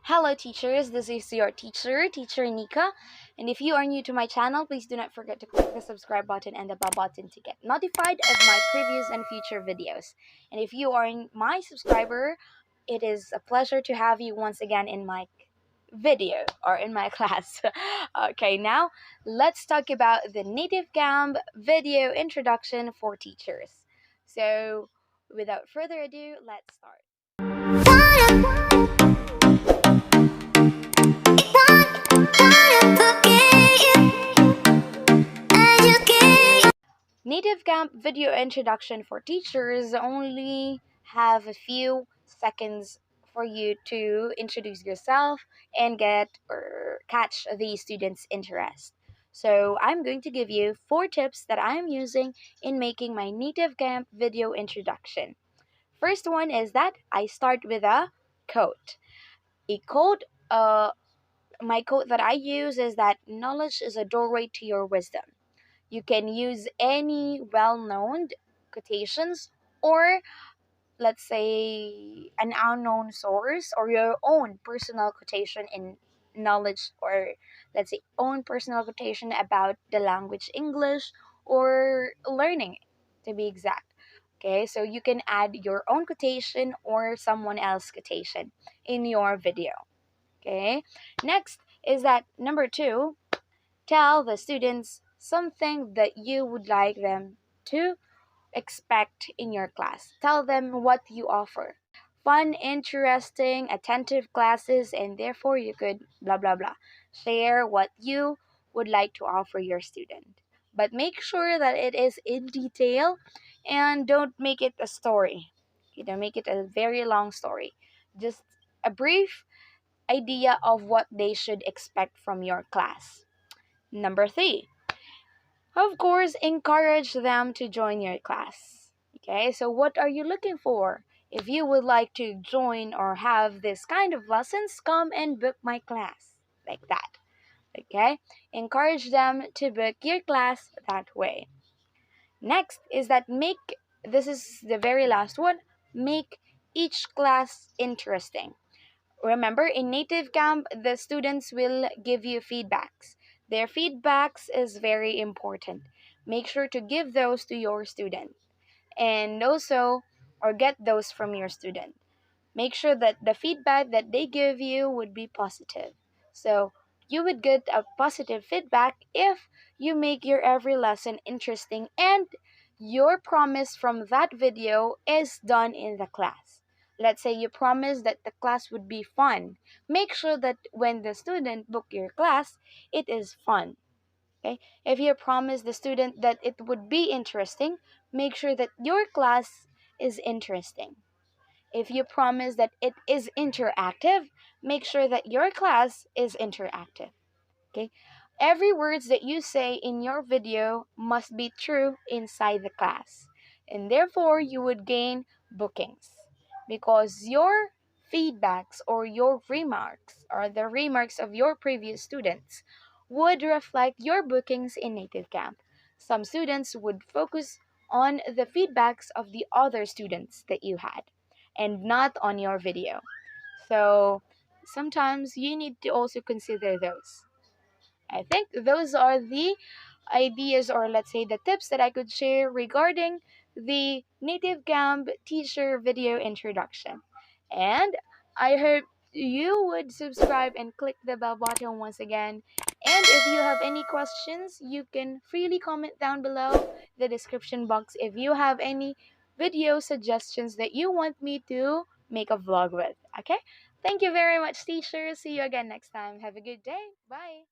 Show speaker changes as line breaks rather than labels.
Hello teachers, this is your teacher, TeacherNica. And if you are new to my channel, please do not forget to click the subscribe button and the bell button to get notified of my previous and future videos. And if you are my subscriber, it is a pleasure to have you once again in my video or in my class. Okay, now let's talk about the native GAMB video introduction for teachers. So without further ado, let's start. Native GAMB video introduction for teachers only have a few seconds for you to introduce yourself and get or catch the students' interest. So I'm going to give you 4 tips that I'm using in making my native GAMB video introduction. First one is that I start with a quote. A quote, my quote that I use is that knowledge is a doorway to your wisdom. You can use any well-known quotations or let's say an unknown source or your own personal quotation in knowledge, or let's say own personal quotation about the language English or learning to be exact. Okay, so you can add your own quotation or someone else's quotation in your video. Okay, next is that number 2, tell the students something that you would like them to expect in your class. Tell them what you offer. Fun, interesting, attentive classes, and therefore you could blah blah blah. Share what you would like to offer your student. But make sure that it is in detail and don't make it a story. You don't make it a very long story. Just a brief idea of what they should expect from your class. Number 3, of course, encourage them to join your class. Okay, so what are you looking for? If you would like to join or have this kind of lessons, come and book my class. Like that. Okay, encourage them to book your class that way. Next is that this is the very last one, make each class interesting. Remember, in native camp, the students will give you feedbacks. Their feedbacks is very important. Make sure to give those to your student and also or get those from your student. Make sure that the feedback that they give you would be positive. So you would get a positive feedback if you make your every lesson interesting and your promise from that video is done in the class. Let's say you promise that the class would be fun. Make sure that when the student book your class, it is fun. Okay? If you promise the student that it would be interesting, make sure that your class is interesting. If you promise that it is interactive, make sure that your class is interactive. Okay? Every words that you say in your video must be true inside the class. And therefore, you would gain bookings because your feedbacks or your remarks or the remarks of your previous students would reflect your bookings in native camp. Some students would focus on the feedbacks of the other students that you had and not on your video. So sometimes you need to also consider those. I think those are the ideas, or let's say the tips that I could share regarding the native GAMB teacher video introduction. And I hope you would subscribe and click the bell button once again. And if you have any questions, you can freely comment down below the description box if you have any video suggestions that you want me to make a vlog with. Okay? Thank you very much, teachers. See you again next time. Have a good day. Bye.